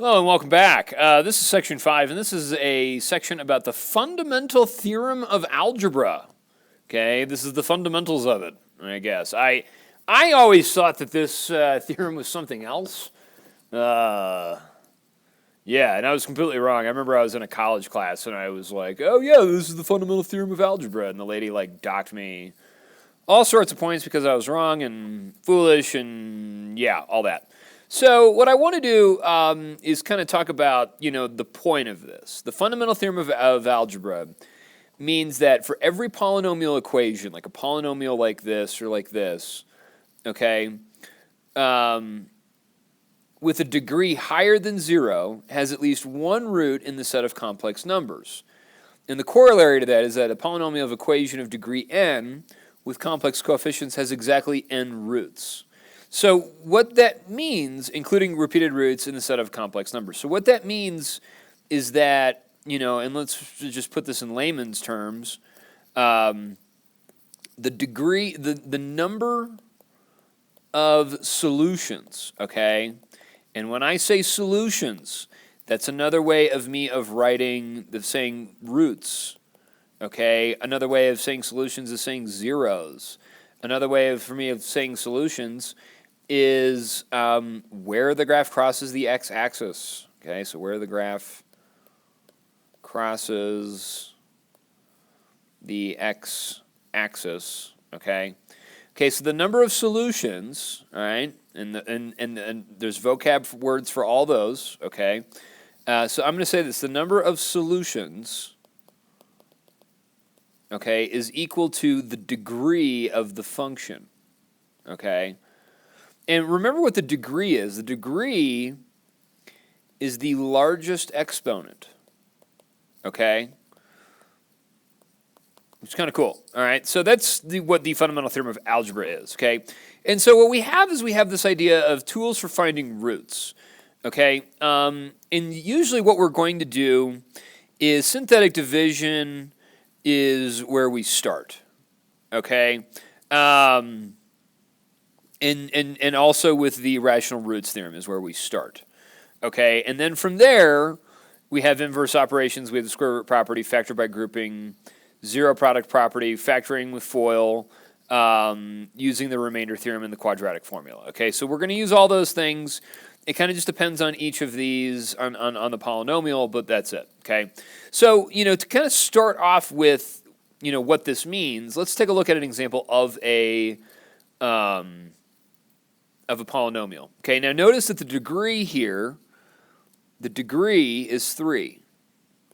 Hello and welcome back. This is section 5, and this is a section about the fundamental theorem of algebra. Okay, this is the fundamentals of it, I guess. I always thought that this theorem was something else. Yeah, and I was completely wrong. I remember I was in a college class, and I was like, oh yeah, this is the fundamental theorem of algebra, and the lady docked me all sorts of points because I was wrong and foolish and yeah, all that. So what I want to do is kind of talk about, the point of this. The fundamental theorem of algebra means that for every polynomial equation, like a polynomial like this or like this, okay, with a degree higher than 0, has at least one root in the set of complex numbers. And the corollary to that is that a polynomial of equation of degree n with complex coefficients has exactly n roots. So what that means, including repeated roots in the set of complex numbers. So what that means is that, and let's just put this in layman's terms, the degree, the number of solutions, okay? And when I say solutions, that's another way of saying roots, okay? Another way of saying solutions is saying zeros. Another way for me of saying solutions is where the graph crosses the x-axis. Okay, so where the graph crosses the x-axis. Okay, so the number of solutions, all right, and there's vocab words for all those. Okay, so I'm going to say this: the number of solutions, okay, is equal to the degree of the function. Okay. And remember what the degree is. The degree is the largest exponent, okay? Which is kind of cool, all right? So that's what the fundamental theorem of algebra is, okay? And so what we have is this idea of tools for finding roots, okay? And usually what we're going to do is synthetic division is where we start, okay? And also with the rational roots theorem is where we start. Okay, and then from there, we have inverse operations. We have the square root property, factor by grouping, zero product property, factoring with FOIL, using the remainder theorem and the quadratic formula. Okay, so we're going to use all those things. It kind of just depends on each of these on the polynomial, but that's it. Okay, so to kind of start off with what this means, let's take a look at an example of a polynomial. Okay, now notice that the degree here, the degree is 3.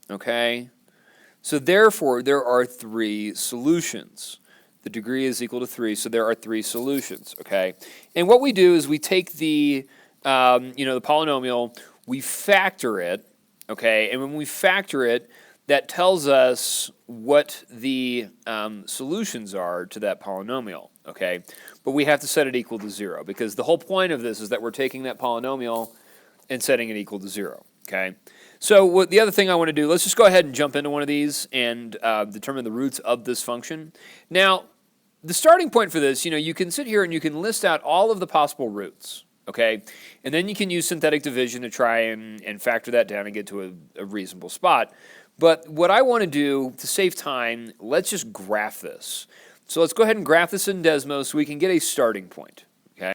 Okay, so therefore there are 3 solutions. The degree is equal to 3, so there are 3 solutions. Okay, and what we do is we take the the polynomial, we factor it. Okay, and when we factor it, that tells us what the solutions are to that polynomial, okay? But we have to set it equal to 0 because the whole point of this is that we're taking that polynomial and setting it equal to 0, okay? So the other thing I want to do, let's just go ahead and jump into one of these and determine the roots of this function. Now, the starting point for this, you can sit here and you can list out all of the possible roots, okay? And then you can use synthetic division to try and factor that down and get to a reasonable spot. But what I want to do, to save time, let's just graph this. So let's go ahead and graph this in Desmos so we can get a starting point, okay?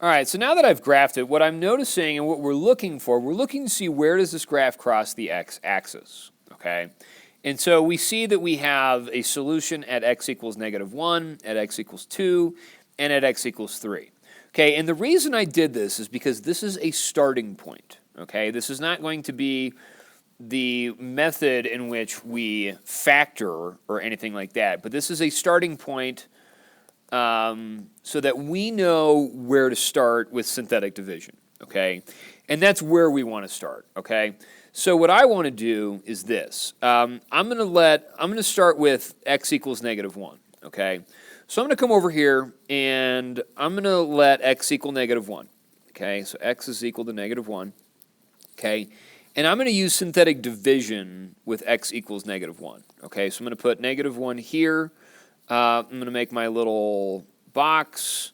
All right, so now that I've graphed it, what I'm noticing and what we're looking to see where does this graph cross the x-axis, okay? And so we see that we have a solution at x equals -1, at x equals 2, and at x equals 3. Okay, and the reason I did this is because this is a starting point, okay? This is not going to be the method in which we factor or anything like that, but this is a starting point so that we know where to start with synthetic division, okay? And that's where we want to start, okay? So what I want to do is this. I'm going to start with x equals -1, okay? So I'm going to come over here and I'm going to let x equal -1, okay? So x is equal to -1, okay? And I'm going to use synthetic division with x equals -1. Okay, so I'm going to put -1 here. I'm going to make my little box,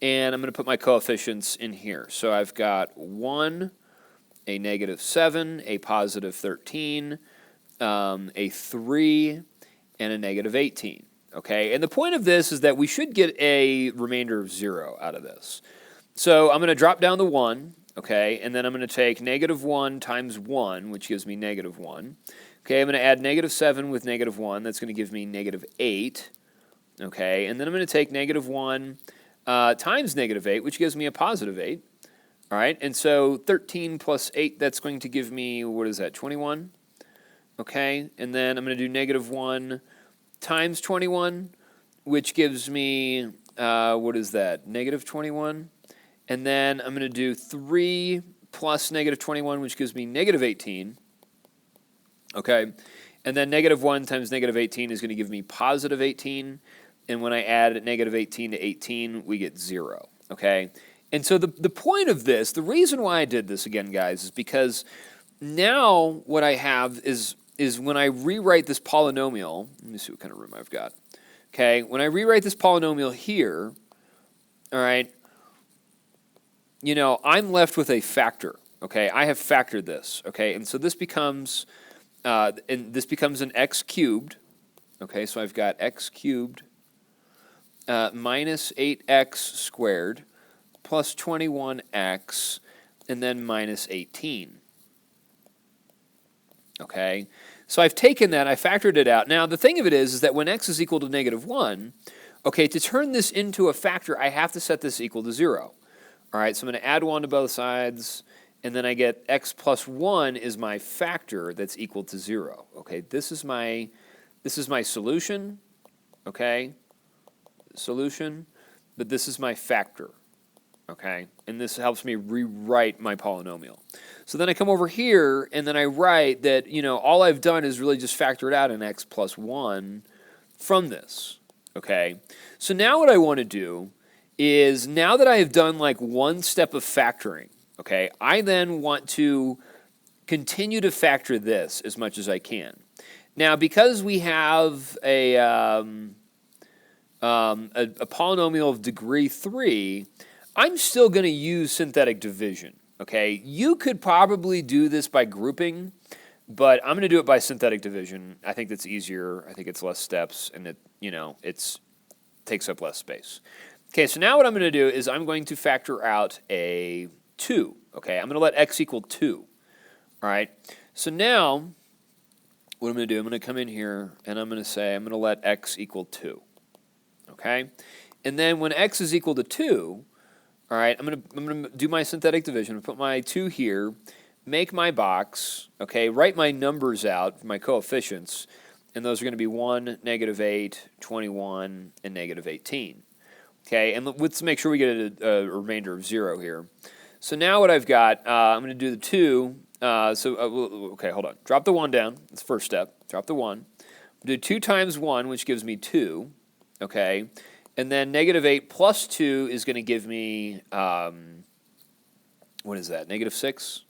and I'm going to put my coefficients in here. So I've got 1 a negative 7, a positive 13, a 3, and a negative 18. Okay, and the point of this is that we should get a remainder of 0 out of this. So I'm going to drop down the 1, okay, and then I'm going to take negative 1 times 1, which gives me negative 1. Okay, I'm going to add negative 7 with negative 1. That's going to give me negative 8. Okay, and then I'm going to take negative 1 times negative 8, which gives me a positive 8. All right, and so 13 plus 8, that's going to give me, what is that, 21? Okay, and then I'm going to do negative 1 times 21, which gives me, what is that, negative 21? And then I'm going to do 3 plus negative 21, which gives me negative 18. Okay, and then negative 1 times negative 18 is going to give me positive 18. And when I add negative 18 to 18, we get 0. Okay, and so the point of this, the reason why I did this again, guys, is because now what I have is when I rewrite this polynomial, let me see what kind of room I've got. Okay, when I rewrite this polynomial here, all right, you know, I'm left with a factor. Okay, I have factored this. Okay, and so this becomes an x cubed. Okay, so I've got x cubed minus 8x squared plus 21x and then minus 18. Okay, so I've taken that, I factored it out. Now the thing of it is that when x is equal to negative 1, okay, to turn this into a factor, I have to set this equal to 0. All right, so I'm going to add 1 to both sides, and then I get x plus 1 is my factor that's equal to 0. Okay, this is my solution, okay, solution, but this is my factor, okay, and this helps me rewrite my polynomial. So then I come over here, and then I write that, you know, all I've done is really just factor it out in x plus 1 from this, okay. So now what I want to do is, now that I have done like one step of factoring, okay, I then want to continue to factor this as much as I can. Now, because we have a polynomial of degree 3, I'm still going to use synthetic division, okay? You could probably do this by grouping, but I'm going to do it by synthetic division. I think that's easier. I think it's less steps, and it, you know, takes up less space. Okay, so now what I'm going to do is I'm going to factor out a 2. Okay, I'm going to let x equal 2. All right, so now what I'm going to do, I'm going to come in here and I'm going to say I'm going to let x equal 2. Okay, and then when x is equal to 2, all right, I'm going to do my synthetic division. I'm going to put my 2 here, make my box, okay, write my numbers out, my coefficients, and those are going to be 1, negative 8, 21, and negative 18. Okay, and let's make sure we get a remainder of 0 here. So now what I've got, I'm going to do the 2. Okay, hold on. Drop the 1 down. That's the first step. Drop the 1. Do 2 times 1, which gives me 2. Okay, and then negative 8 plus 2 is going to give me, what is that, negative 6?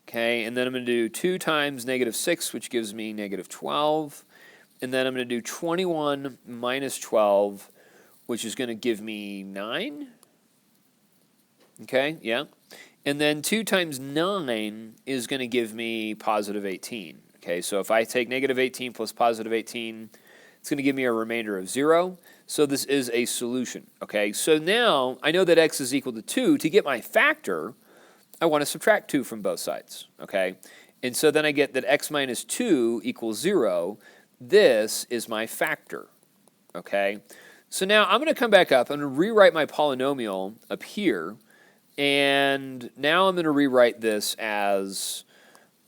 Okay, and then I'm going to do 2 times negative 6, which gives me negative 12. And then I'm going to do 21 minus 12, which is going to give me 9. Okay, yeah. And then 2 times 9 is going to give me positive 18. Okay, so if I take negative 18 plus positive 18, it's going to give me a remainder of 0. So this is a solution. Okay, so now I know that x is equal to 2. To get my factor, I want to subtract 2 from both sides. Okay, and so then I get that x minus 2 equals 0. This is my factor. Okay. So now I'm going to come back up. I'm going to rewrite my polynomial up here. And now I'm going to rewrite this as,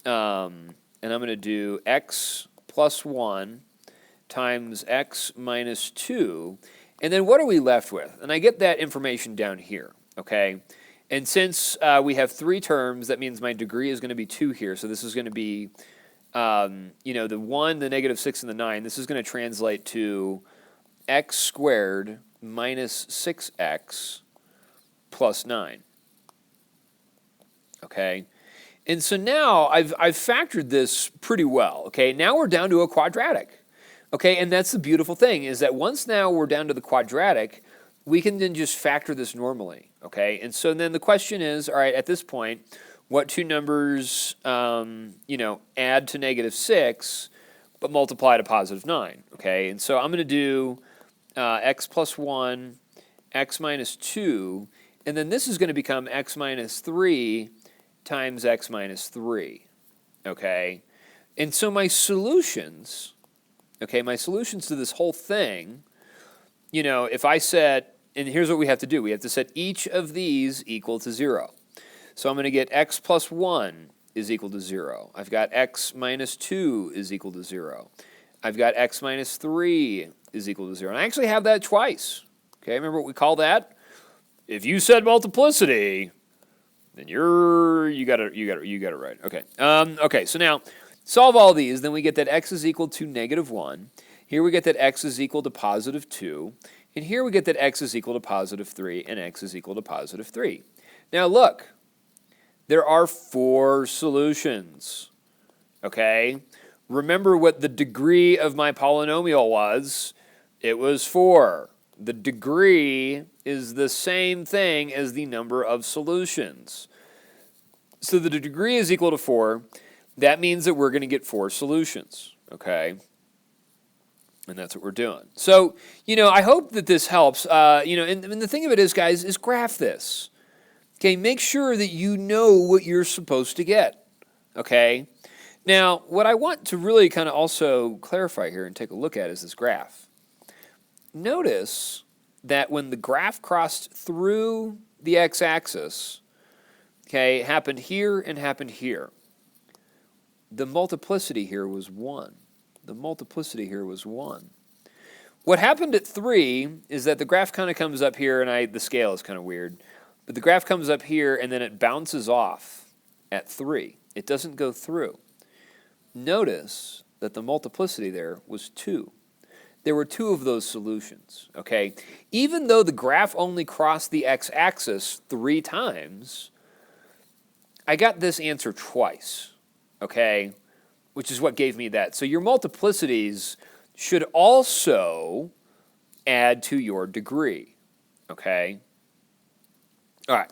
and I'm going to do x plus 1 times x minus 2. And then what are we left with? And I get that information down here, okay? And since we have 3 terms, that means my degree is going to be 2 here. So this is going to be, you know, the 1, the negative 6, and the 9. This is going to translate to x squared minus 6x plus 9. Okay, and so now I've factored this pretty well. Okay, now we're down to a quadratic. Okay, and that's the beautiful thing, is that once now we're down to the quadratic, we can then just factor this normally. Okay, and so then the question is, all right, at this point, what two numbers, add to negative 6, but multiply to positive 9, okay? And so I'm going to do x plus 1, x minus 2, and then this is going to become x minus 3 times x minus 3, okay? And so my solutions, okay, my solutions to this whole thing, if I set, and here's what we have to do. We have to set each of these equal to 0. So I'm going to get x plus 1 is equal to 0. I've got x minus 2 is equal to 0. I've got x minus 3 is equal to 0. And I actually have that twice. Okay, remember what we call that? If you said multiplicity, then you got it right. Okay. Okay, so now solve all these, then we get that x is equal to negative 1. Here we get that x is equal to positive 2. And here we get that x is equal to positive 3 and x is equal to positive 3. Now look, there are 4 solutions, okay? Remember what the degree of my polynomial was. It was 4. The degree is the same thing as the number of solutions. So the degree is equal to 4. That means that we're going to get 4 solutions, okay? And that's what we're doing. So, I hope that this helps. And the thing of it is, guys, is graph this. Okay, make sure that you know what you're supposed to get. Okay? Now, what I want to really kind of also clarify here and take a look at is this graph. Notice that when the graph crossed through the x-axis, okay, it happened here and happened here. The multiplicity here was 1. The multiplicity here was 1. What happened at 3 is that the graph kind of comes up here, and the scale is kind of weird, but the graph comes up here and then it bounces off at 3. It doesn't go through. Notice that the multiplicity there was 2. There were 2 of those solutions, okay? Even though the graph only crossed the x-axis 3 times, I got this answer twice, okay? Which is what gave me that. So your multiplicities should also add to your degree, okay? All right.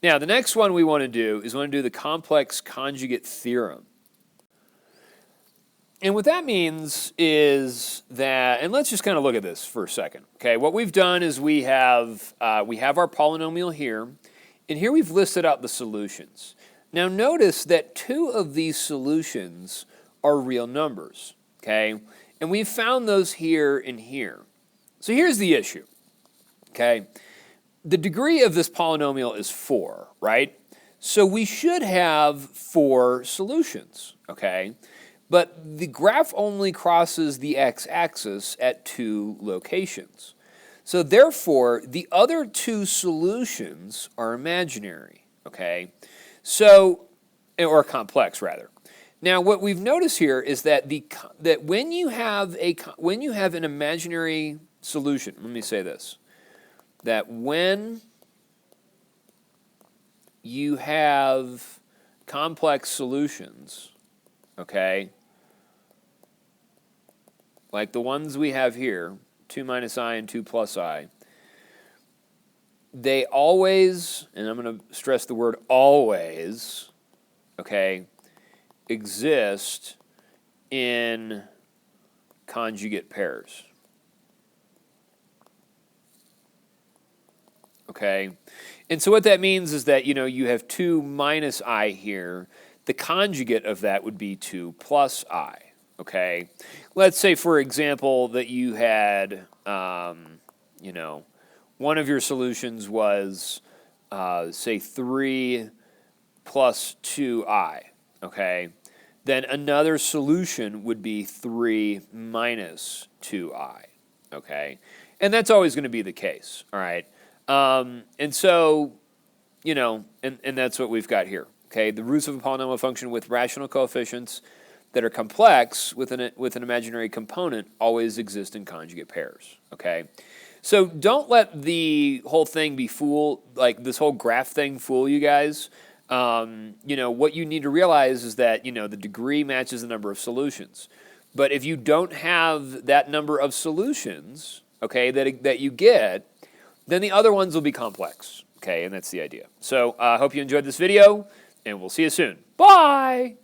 Now, the next one we want to do is the complex conjugate theorem. And what that means is that, and let's just kind of look at this for a second, okay? What we've done is we have our polynomial here, and here we've listed out the solutions. Now, notice that 2 of these solutions are real numbers, okay? And we've found those here and here. So here's the issue, okay? The degree of this polynomial is 4, right? So we should have 4 solutions, okay? But the graph only crosses the x-axis at 2 locations. So therefore, the other 2 solutions are imaginary, okay? So, or complex rather. Now, what we've noticed here is that when you have an imaginary solution, let me say this, that when you have complex solutions, okay, like the ones we have here, 2 minus I and 2 plus I, they always, and I'm going to stress the word always, okay, exist in conjugate pairs. Okay? And so what that means is that, you have 2 minus I here. The conjugate of that would be 2 plus I. Okay? Let's say, for example, that you had, one of your solutions was, say, 3 plus 2I. Okay? Then another solution would be 3 minus 2I, okay? And that's always going to be the case, all right? And so, and that's what we've got here, okay? The roots of a polynomial function with rational coefficients that are complex with an imaginary component always exist in conjugate pairs, okay? So don't let the whole thing be like this whole graph thing fool you guys. What you need to realize is that, the degree matches the number of solutions. But if you don't have that number of solutions, okay, that you get, then the other ones will be complex, okay, and that's the idea. So I hope you enjoyed this video. and we'll see you soon. Bye!